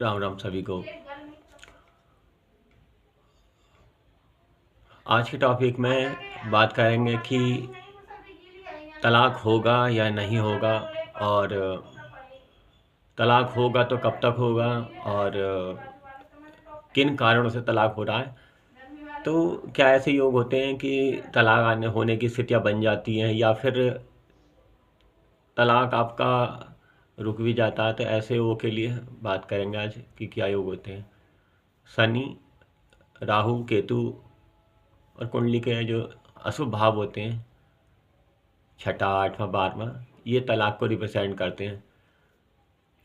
राम राम सभी को। आज के टॉपिक में बात करेंगे कि तलाक होगा या नहीं होगा, और तलाक होगा तो कब तक होगा, और किन कारणों से तलाक हो रहा है। तो क्या ऐसे योग होते हैं कि तलाक आने होने की स्थितियां बन जाती हैं, या फिर तलाक आपका रुक भी जाता है। तो ऐसे योगों के लिए बात करेंगे आज कि क्या योग होते हैं। शनि, राहु, केतु और कुंडली के जो अशुभ भाव होते हैं, छठा, आठवां, बारहवां, ये तलाक को रिप्रेजेंट करते हैं।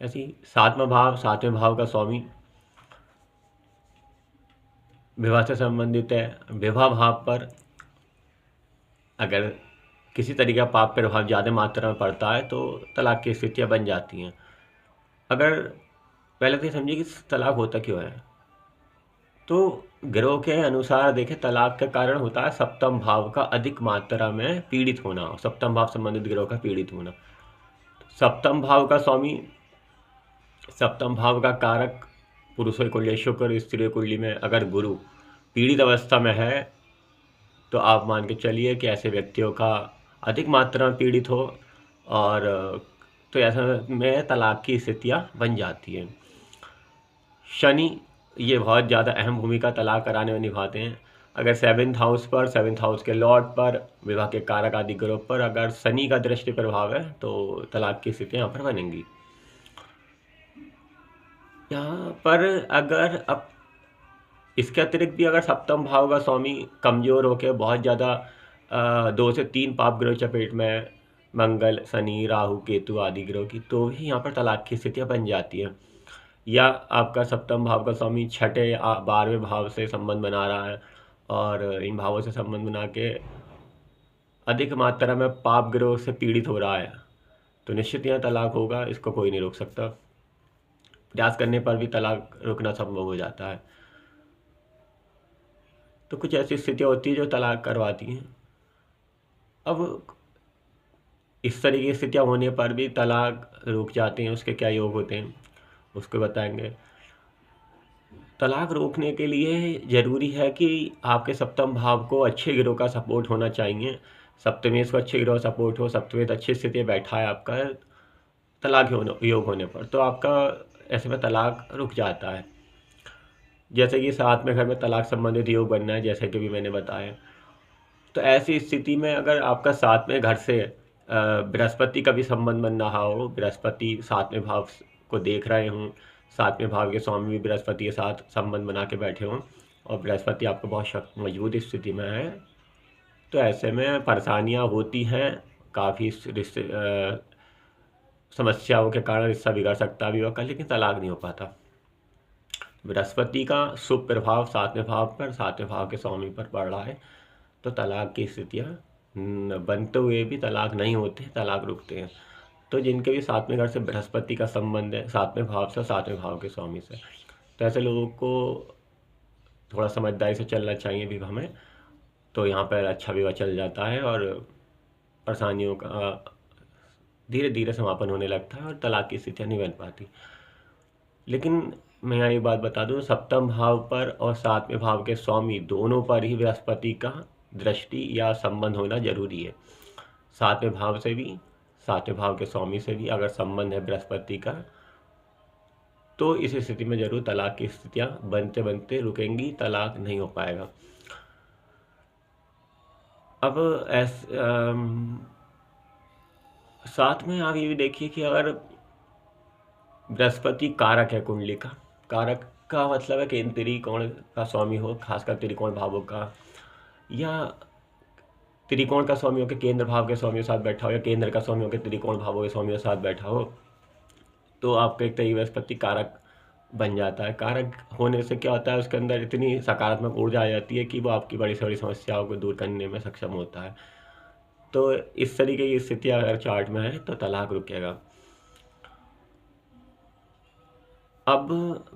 ऐसे ही सातवें भाव का स्वामी विवाह से संबंधित है। विवाह भाव पर अगर किसी तरीके का पाप प्रभाव ज़्यादा मात्रा में पड़ता है तो तलाक की स्थितियाँ बन जाती हैं। अगर पहले तो ये समझिए कि तलाक होता क्यों है। तो ग्रहों के अनुसार देखें, तलाक का कारण होता है सप्तम भाव का अधिक मात्रा में पीड़ित होना, सप्तम भाव संबंधित ग्रहों का पीड़ित होना। सप्तम भाव का स्वामी, सप्तम भाव का कारक पुरुषों की कुंडली शुक्र, स्त्री कुंडली में अगर गुरु पीड़ित अवस्था में है तो आप मान के चलिए कि ऐसे व्यक्तियों का अधिक मात्रा में पीड़ित हो, और तो ऐसे में तलाक की स्थितियाँ बन जाती हैं। शनि, ये बहुत ज़्यादा अहम भूमिका तलाक कराने में निभाते हैं। अगर सेवन्थ हाउस के लॉर्ड पर, विवाह के कारक आदि ग्रह पर अगर शनि का दृष्टि प्रभाव है तो तलाक की स्थितियाँ यहाँ पर बनेंगी। यहाँ पर अगर अब इसके अतिरिक्त भी अगर सप्तम भाव का स्वामी कमजोर होकर बहुत ज़्यादा 2 से 3 पाप ग्रह चपेट में, मंगल, शनि, राहु, केतु आदि ग्रह की, तो भी यहाँ पर तलाक की स्थितियाँ बन जाती हैं। या आपका सप्तम भाव का स्वामी छठे या 12वें भाव से संबंध बना रहा है, और इन भावों से संबंध बना के अधिक मात्रा में पाप ग्रह से पीड़ित हो रहा है, तो निश्चित यहाँ तलाक होगा। इसको कोई नहीं रोक सकता। प्रयास करने पर भी तलाक रुकना संभव हो जाता है। तो कुछ ऐसी स्थितियाँ होती है जो तलाक करवाती हैं। अब इस तरह की स्थितियाँ होने पर भी तलाक रुक जाते हैं, उसके क्या योग होते हैं उसको बताएंगे। तलाक रोकने के लिए ज़रूरी है कि आपके सप्तम भाव को अच्छे ग्रहों का सपोर्ट होना चाहिए। सप्तमेश को अच्छे ग्रह सपोर्ट हो, सप्तमेश अच्छी स्थिति में बैठा है आपका तलाक योग होने पर, तो आपका ऐसे में तलाक रुक जाता है। जैसे कि 7वें घर में तलाक संबंधित योग बनना है, जैसे कि भी मैंने बताया। तो ऐसी स्थिति में अगर आपका 7वें घर से बृहस्पति का भी संबंध बन रहा हो, बृहस्पति 7वें भाव को देख रहे हों, 7वें भाव के स्वामी भी बृहस्पति के साथ संबंध बना के बैठे हों, और बृहस्पति आपको बहुत मजबूत स्थिति में है, तो ऐसे में परेशानियां होती हैं। काफ़ी समस्याओं के कारण रिश्ता बिगड़ सकता भी होगा, लेकिन तलाक नहीं हो पाता। बृहस्पति का शुभ प्रभाव 7वें भाव पर, 7वें भाव के स्वामी पर पड़ रहा है, तो तलाक की स्थितियाँ बनते हुए भी तलाक नहीं होते, तलाक रुकते हैं। तो जिनके भी 7वें घर से बृहस्पति का संबंध है, 7वें भाव से, 7वें भाव के स्वामी से, तो ऐसे लोगों को थोड़ा समझदारी से चलना चाहिए विवाह में, तो यहाँ पर अच्छा विवाह चल जाता है और परेशानियों का धीरे धीरे समापन होने लगता है और तलाक की स्थितियाँ नहीं बन पाती। लेकिन मैं यहाँ एक बात बता दूँ, सप्तम भाव पर और 7वें भाव के स्वामी दोनों पर ही बृहस्पति का दृष्टि या संबंध होना जरूरी है। 7वें भाव से भी, 7वें भाव के स्वामी से भी अगर संबंध है बृहस्पति का, तो इस स्थिति में जरूर तलाक की स्थितियाँ बनते बनते रुकेंगी, तलाक नहीं हो पाएगा। अब साथ में आप ये भी देखिए कि अगर बृहस्पति कारक है, कुंडली का कारक का मतलब है कि त्रिकोण का स्वामी हो, खासकर त्रिकोण भावों का, या त्रिकोण का स्वामी हो के केंद्र भाव के स्वामी के साथ बैठा हो, या केंद्र का स्वामी हो के त्रिकोण भावों के स्वामी के साथ बैठा हो, तो आपका एक तरीके बृहस्पति कारक बन जाता है। कारक होने से क्या होता है, उसके अंदर इतनी सकारात्मक ऊर्जा आ जाती है कि वो आपकी बड़ी से बड़ी समस्याओं को दूर करने में सक्षम होता है। तो इस तरीके की स्थिति अगर चार्ट में है तो तलाक रुकेगा। अब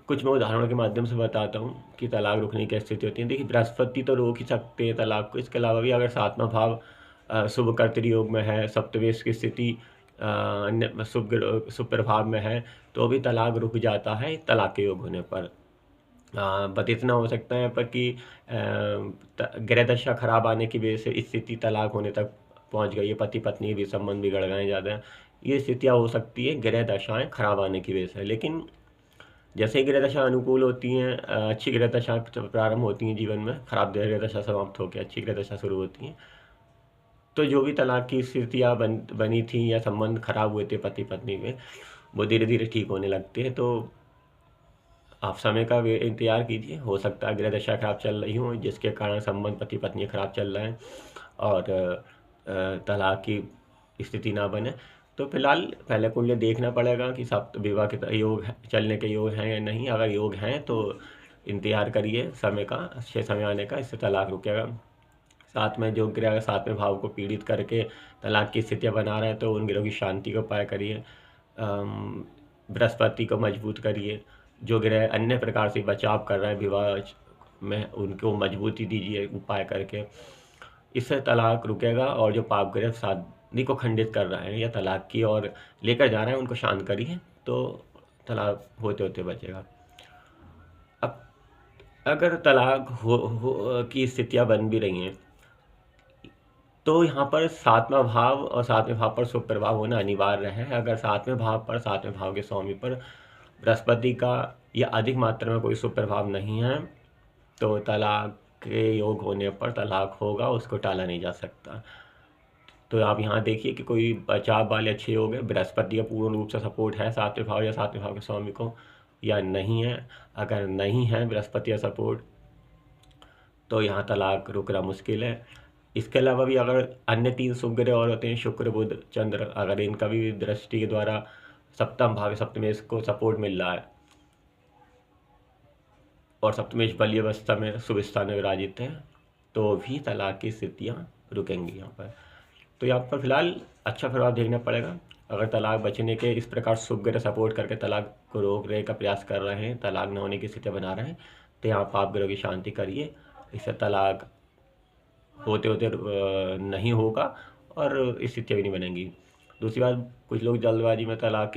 कुछ मैं उदाहरणों के माध्यम से बताता हूँ कि तलाक रुकने की स्थिति होती है। देखिए, बृहस्पति तो रोक ही सकते हैं तलाक को। इसके अलावा भी अगर 7वां भाव शुभ कर्तरी योग में है, सप्तमेश की स्थिति अन्य शुभ प्रभाव में है तो भी तलाक रुक जाता है तलाक के योग होने पर। बस इतना हो सकता है पर कि ग्रह दशा खराब आने की वजह से स्थिति तलाक होने तक पहुंच गई है, पति पत्नी के भी संबंध बिगड़ गए ज़्यादा, ये स्थितियाँ हो सकती है ग्रह दशाएं खराब आने की वजह से। लेकिन जैसे ही ग्रह दशा अनुकूल होती हैं, अच्छी ग्रह दशा प्रारंभ होती हैं जीवन में, खराब ग्रह दशा समाप्त होकर अच्छी ग्रह दशा शुरू होती हैं, तो जो भी तलाक की स्थितियाँ बनी थी या संबंध खराब हुए थे पति पत्नी में, वो धीरे धीरे ठीक होने लगते हैं। तो आप समय का इंतजार कीजिए, हो सकता है ग्रह दशा खराब चल रही हो जिसके कारण संबंध पति पत्नी खराब चल रहे हैं और तलाक की स्थिति ना बने। तो फिलहाल पहले कुंडली देखना पड़ेगा कि सप्त विवाह के योग चलने के योग हैं या नहीं। अगर योग हैं तो इंतजार करिए समय का, अच्छे समय आने का, इससे तलाक रुकेगा। साथ में जो ग्रह सातवें भाव को पीड़ित करके तलाक की स्थितियाँ बना रहे हैं तो उन ग्रहों की शांति का उपाय करिए, बृहस्पति को मजबूत करिए। जो ग्रह अन्य प्रकार से बचाव कर रहे हैं विवाह में उनको मजबूती दीजिए उपाय करके, इससे तलाक रुकेगा। और जो पाप ग्रह शादी को खंडित कर रहे हैं या तलाक की ओर लेकर जा रहे हैं उनको शांत करिए तो तलाक होते होते बचेगा। अब अगर तलाक हो की स्थितियाँ बन भी रही हैं तो यहाँ पर सातवां भाव और सातवें भाव पर शुभ प्रभाव होना अनिवार्य है। अगर सातवें भाव के स्वामी पर बृहस्पति का या अधिक मात्रा में कोई शुभ प्रभाव नहीं है तो तलाक के योग होने पर तलाक होगा, उसको टाला नहीं जा सकता। तो आप यहाँ देखिए कि कोई बचाव वाले अच्छे योग है, बृहस्पति का पूर्ण रूप से सपोर्ट है सातवें भाव या सातवें भाव के स्वामी को या नहीं है। अगर नहीं है बृहस्पति का सपोर्ट तो यहाँ तलाक रुकना मुश्किल है। इसके अलावा भी अगर अन्य 3 शुभ ग्रह और होते हैं, शुक्र बुध चंद्र, अगर इनका भी दृष्टि के द्वारा सप्तम भाव सप्तमेश को सपोर्ट मिल रहा है और सप्तमेश बलीय अवस्था में शुभ स्थान में विराजित है तो भी तलाक की स्थितियाँ रुकेंगी यहाँ पर। तो यहाँ पर फिलहाल अच्छा प्रभाव देखना पड़ेगा। अगर तलाक बचने के इस प्रकार शुभ ग्रह सपोर्ट करके तलाक को रोकने का प्रयास कर रहे हैं, तलाक न होने की स्थितियाँ बना रहे हैं, तो यहाँ पाप ग्रहों की शांति करिए, इससे तलाक होते होते नहीं होगा और स्थितियाँ भी नहीं बनेंगी। दूसरी बात, कुछ लोग जल्दबाजी में तलाक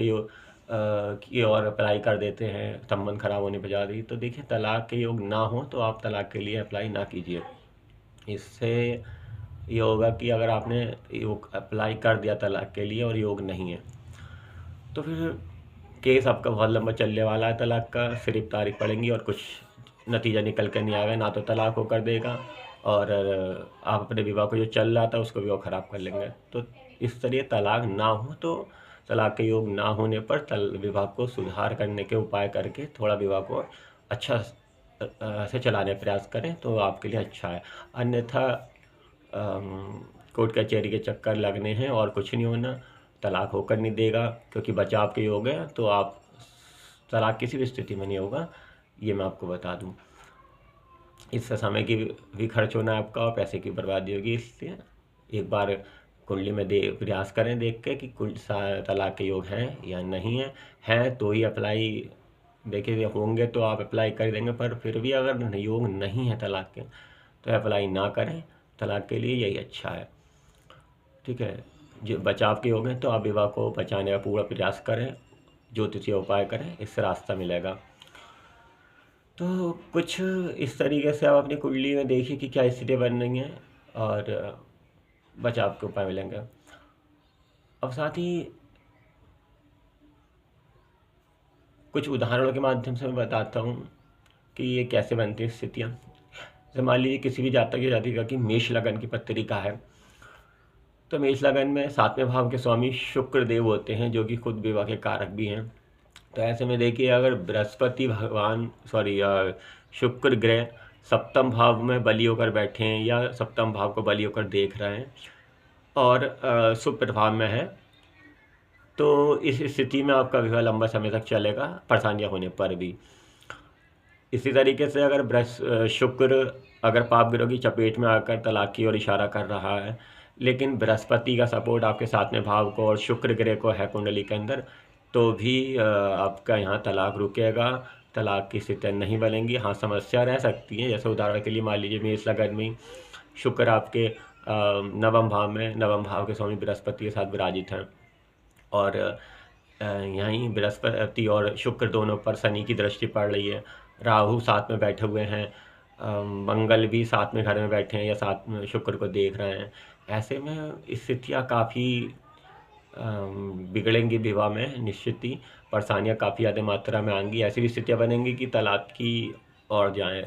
की और अप्लाई कर देते हैं संबंध खराब होने पर ज़्यादा ही। तो देखिए तलाक के योग ना हो तो आप तलाक के लिए अप्लाई ना कीजिए। इससे ये होगा कि अगर आपने योग अप्लाई कर दिया तलाक के लिए और योग नहीं है तो फिर केस आपका बहुत लंबा चलने वाला है तलाक का, सिर्फ तारीख पड़ेंगी और कुछ नतीजा निकल कर नहीं आएगा, ना तो तलाक हो कर देगा और आप अपने विवाह को जो चल रहा था उसको भी वो ख़राब कर लेंगे। तो इस तरह तलाक ना हो तो तलाक के योग ना होने पर विवाह को सुधार करने के उपाय करके थोड़ा विवाह को अच्छा से चलाने का प्रयास करें तो आपके लिए अच्छा है। अन्यथा कोर्ट कचहरी के चक्कर लगने हैं और कुछ नहीं होना, तलाक होकर नहीं देगा क्योंकि बचाव के योग है तो आप तलाक किसी भी स्थिति में नहीं होगा, ये मैं आपको बता दूं। इससे समय की भी खर्च होना है आपका और पैसे की बर्बादी होगी। इसलिए एक बार कुंडली में प्रयास करें देख के कि तलाक के योग हैं या नहीं है तो ही अप्लाई, देखिए होंगे तो आप अप्लाई कर देंगे, पर फिर भी अगर योग नहीं है तलाक के तो अप्लाई ना करें, तलाक के लिए यही अच्छा है। ठीक है, जो बचाव के योग हैं तो आप विवाह को बचाने का पूरा प्रयास करें, ज्योतिषीय उपाय करें, इससे रास्ता मिलेगा। तो कुछ इस तरीके से आप अपनी कुंडली में देखिए कि क्या स्थितियाँ बन रही हैं और बचाव के उपाय मिलेंगे। अब साथ ही कुछ उदाहरणों के माध्यम से मैं बताता हूँ कि ये कैसे बनती हैं स्थितियाँ। जैसे मान लीजिए किसी भी जातक या जातिका की मेष लगन की पत्रिका है तो मेष लगन में सातवें भाव के स्वामी शुक्र देव होते हैं जो कि खुद विवाह के कारक भी हैं। तो ऐसे में देखिए अगर बृहस्पति शुक्र ग्रह सप्तम भाव में बली होकर बैठे हैं या सप्तम भाव को बली होकर देख रहे हैं और शुभ प्रभाव में है तो इस स्थिति में आपका विवाह लंबा समय तक चलेगा परेशानियाँ होने पर भी। इसी तरीके से अगर शुक्र अगर पाप ग्रह की चपेट में आकर तलाक की ओर इशारा कर रहा है लेकिन बृहस्पति का सपोर्ट आपके सातवें भाव को और शुक्र ग्रह को है कुंडली के अंदर तो भी आपका यहाँ तलाक रुकेगा, तलाक की स्थितियाँ नहीं बनेंगी। हाँ, समस्या रह सकती है, जैसे उदाहरण के लिए मान लीजिए मेष लगन में शुक्र आपके नवम भाव के स्वामी बृहस्पति के साथ विराजित हैं और यहीं बृहस्पति और शुक्र दोनों पर शनि की दृष्टि पड़ रही है। राहु साथ में बैठे हुए हैं, मंगल भी साथ में घर में बैठे हैं या साथ में शुक्र को देख रहे हैं। ऐसे में स्थितियाँ काफ़ी बिगड़ेंगी विवाह में, निश्चित ही परेशानियाँ काफ़ी ज़्यादा मात्रा में आएंगी। ऐसी भी स्थितियाँ बनेंगी कि तलाक की ओर जाएँ।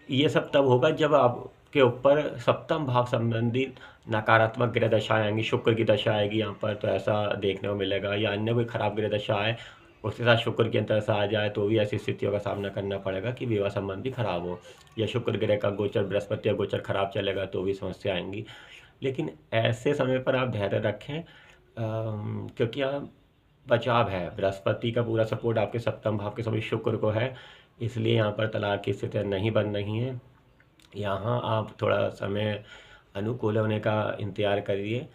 ये सब तब होगा जब आपके ऊपर सप्तम भाव संबंधित नकारात्मक ग्रह दशा आएंगी। शुक्र की दशा आएगी यहाँ पर, तो ऐसा देखने को मिलेगा, या अन्य कोई खराब ग्रह दशा आए उसके साथ शुक्र की अंतर से आ जाए तो भी ऐसी स्थितियों का सामना करना पड़ेगा कि विवाह संबंधी खराब हो, या शुक्र ग्रह का गोचर, बृहस्पति का गोचर खराब चलेगा तो भी समस्या आएंगी। लेकिन ऐसे समय पर आप धैर्य रखें, क्योंकि आप बचाव है, बृहस्पति का पूरा सपोर्ट आपके सप्तम भाव के सभी शुक्र को है, इसलिए यहाँ पर तलाक की स्थितियाँ नहीं बन रही हैं। यहाँ आप थोड़ा समय अनुकूल होने का इंतज़ार करिए।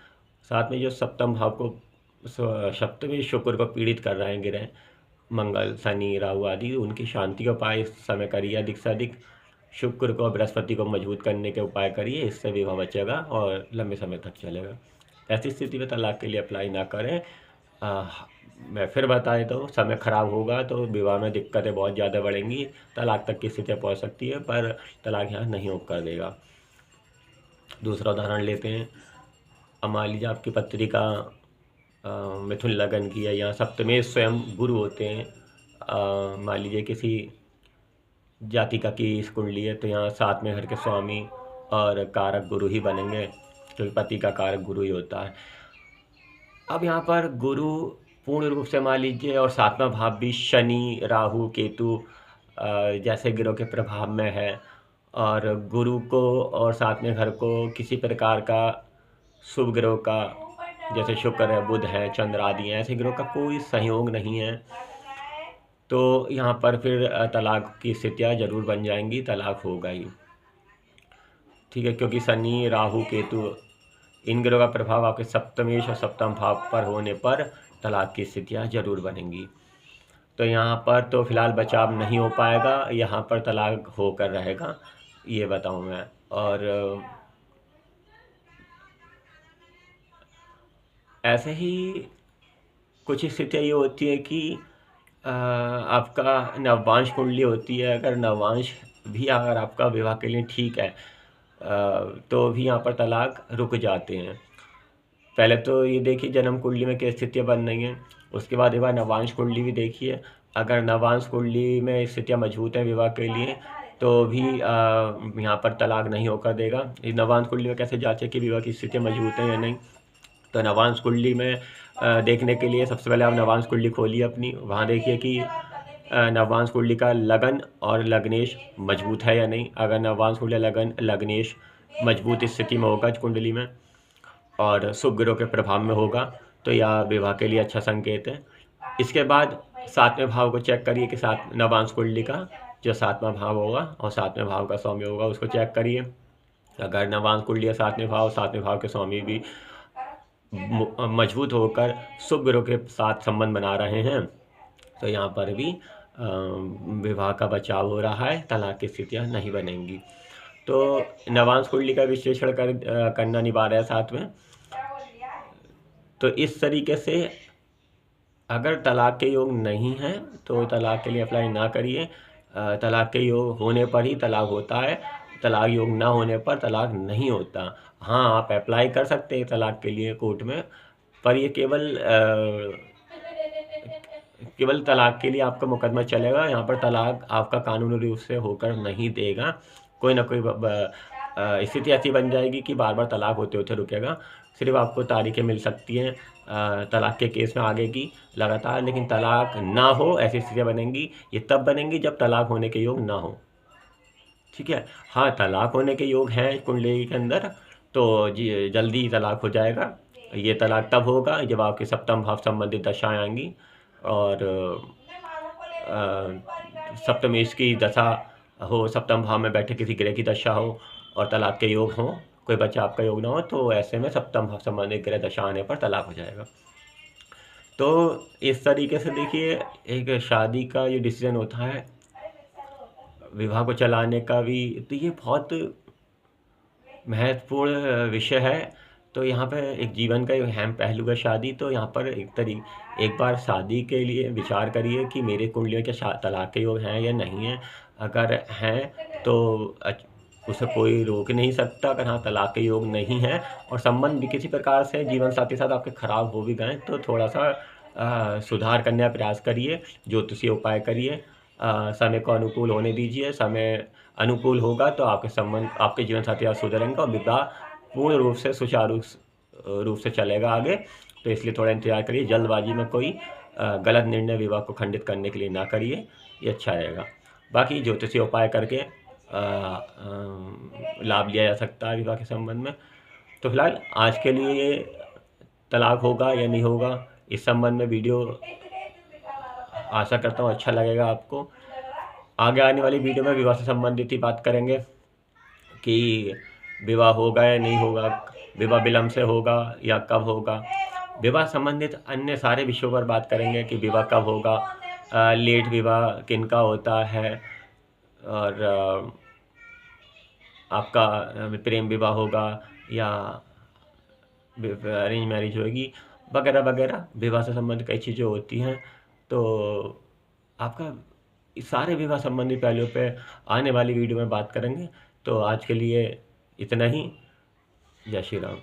साथ में जो सप्तम भाव को, सप्तमी शुक्र को पीड़ित कर रहे हैं ग्रह मंगल, शनि, राहु आदि, उनकी शांति का उपाय इस समय करिए। अधिक से अधिक शुक्र को, बृहस्पति को मजबूत करने के उपाय करिए, इससे विवाह बचेगा और लंबे समय तक चलेगा। ऐसी स्थिति में तलाक के लिए अप्लाई ना करें। मैं फिर बताएं तो समय खराब होगा तो विवाह में दिक्कतें बहुत ज़्यादा बढ़ेंगी, तलाक तक की स्थितियाँ पहुँच सकती है, पर तलाक यहाँ नहीं हो कर देगा। दूसरा उदाहरण लेते हैं। अब मान लीजिए आपकी पत्री का मिथुन लगन की है, यहाँ सप्तमेश स्वयं गुरु होते हैं। मान लीजिए किसी जातिका की इस कुंडली है तो यहाँ साथ में घर के स्वामी और कारक गुरु ही बनेंगे, क्योंकि पति का कारक गुरु ही होता है। अब यहाँ पर गुरु पूर्ण रूप से मान लीजिए, और सातवां भाव भी शनि, राहु, केतु जैसे ग्रहों के प्रभाव में है, और गुरु को और साथ में घर को किसी प्रकार का शुभ ग्रहों का, जैसे शुक्र है, बुध है, चंद्र आदि हैं, ऐसे ग्रहों का कोई सहयोग नहीं है, तो यहाँ पर फिर तलाक की स्थितियाँ जरूर बन जाएंगी, तलाक होगा ही। ठीक है, क्योंकि शनि, राहु, केतु इन ग्रहों का प्रभाव आपके सप्तमेश और सप्तम भाव पर होने पर तलाक की स्थितियाँ जरूर बनेंगी। तो यहाँ पर तो फिलहाल बचाव नहीं हो पाएगा, यहाँ पर तलाक होकर रहेगा, ये बताऊँ मैं। और ऐसे ही कुछ स्थितियाँ ये होती है कि आपका नववांश कुंडली होती है, अगर नववांश भी अगर आपका विवाह के लिए ठीक है तो भी यहाँ पर तलाक रुक जाते हैं। पहले तो ये देखिए जन्म कुंडली में क्या स्थितियाँ बन रही हैं, उसके बाद एक बार नवांश कुंडली भी देखिए। अगर नवांश कुंडली में स्थितियाँ मजबूत हैं विवाह के लिए तो भी यहाँ पर तलाक नहीं होकर देगा। इस नवांश कुंडली में कैसे जांचें कि विवाह की स्थितियाँ मजबूत हैं या नहीं, तो नवांश कुंडली में देखने के लिए सबसे पहले आप नवांश कुंडली खोलिए अपनी, वहाँ देखिए कि नवांश कुंडली का लगन और लग्नेश मजबूत है या नहीं। अगर नवांश कुंडली लगन लग्नेश मजबूत स्थिति में होगा कुंडली में और शुभ ग्रहों के प्रभाव में होगा तो यह विवाह के लिए अच्छा संकेत है। इसके बाद सातवें भाव को चेक करिए कि नवांश कुंडली का जो सातवां भाव होगा और सातवें भाव का स्वामी होगा उसको चेक करिए। अगर नवांश कुंडली या सातवें भाव के स्वामी भी मजबूत होकर शुभ ग्रहों के साथ संबंध बना रहे हैं तो यहाँ पर भी विवाह का बचाव हो रहा है, तलाक की स्थितियाँ नहीं बनेंगी। तो नवांश कुंडली का विश्लेषण करना अनिवार्य है साथ में। तो इस तरीके से अगर तलाक के योग नहीं हैं तो तलाक के लिए अप्लाई ना करिए। तलाक के योग होने पर ही तलाक होता है, तलाक योग ना होने पर तलाक नहीं होता। हाँ, आप अप्लाई कर सकते हैं तलाक के लिए कोर्ट में, पर ये केवल तलाक के लिए आपका मुकदमा चलेगा, यहाँ पर तलाक आपका कानूनी रूप से होकर नहीं देगा। कोई ना कोई स्थिति ऐसी बन जाएगी कि बार बार तलाक होते होते रुकेगा। सिर्फ आपको तारीखें मिल सकती हैं तलाक के केस में आगे की लगातार, लेकिन तलाक ना हो ऐसी स्थितियाँ बनेंगी। ये तब बनेंगी जब तलाक होने के योग ना हो। ठीक है, हाँ, तलाक होने के योग हैं कुंडली के अंदर तो जी जल्दी तलाक हो जाएगा। ये तलाक तब होगा जब आपके सप्तम भाव संबंधित दशाएँ आएंगी और सप्तमेश की दशा हो, सप्तम भाव में बैठे किसी ग्रह की दशा हो और तलाक के योग हो, कोई बच्चा आपका योग ना हो, तो ऐसे में सप्तम भाव संबंधित ग्रह दशा आने पर तलाक हो जाएगा। तो इस तरीके से देखिए एक शादी का ये डिसीजन होता है, विवाह को चलाने का भी, तो ये बहुत महत्वपूर्ण विषय है तो यहाँ पे एक जीवन का एक अहम पहलू है शादी। तो यहाँ पर एक बार शादी के लिए विचार करिए कि मेरे कुंडलियों के तलाक के योग हैं या नहीं हैं। अगर हैं तो उसे कोई रोक नहीं सकता। अगर हाँ तलाक के योग नहीं है और संबंध भी किसी प्रकार से जीवन साथी साथ आपके खराब हो भी गए तो थोड़ा सा सुधार करने का प्रयास करिए, ज्योतिषीय उपाय करिए, समय को अनुकूल होने दीजिए। समय अनुकूल होगा तो आपके संबंध, आपके जीवन साथी आप सुधरेंगे और विवाह पूर्ण रूप से सुचारू रूप से चलेगा आगे। तो इसलिए थोड़ा इंतजार करिए, जल्दबाजी में कोई गलत निर्णय विवाह को खंडित करने के लिए ना करिए, ये अच्छा रहेगा। बाकी ज्योतिषीय उपाय करके लाभ लिया जा सकता है विवाह के संबंध में। तो फिलहाल आज के लिए ये तलाक होगा या नहीं होगा इस संबंध में वीडियो आशा करता हूँ अच्छा लगेगा आपको। आगे आने वाली वीडियो में विवाह से संबंधित ही बात करेंगे कि विवाह होगा या नहीं होगा, विवाह विलम्ब से होगा या कब होगा। विवाह संबंधित अन्य सारे विषयों पर बात करेंगे कि विवाह कब होगा, लेट विवाह किनका होता है, और आपका प्रेम विवाह होगा या अरेंज मैरिज होगी, वगैरह वगैरह। विवाह से संबंधित कई चीज़ें होती हैं। तो आपका इस सारे विवाह संबंधी पहलुओं पे आने वाली वीडियो में बात करेंगे। तो आज के लिए इतना ही। जय श्री राम।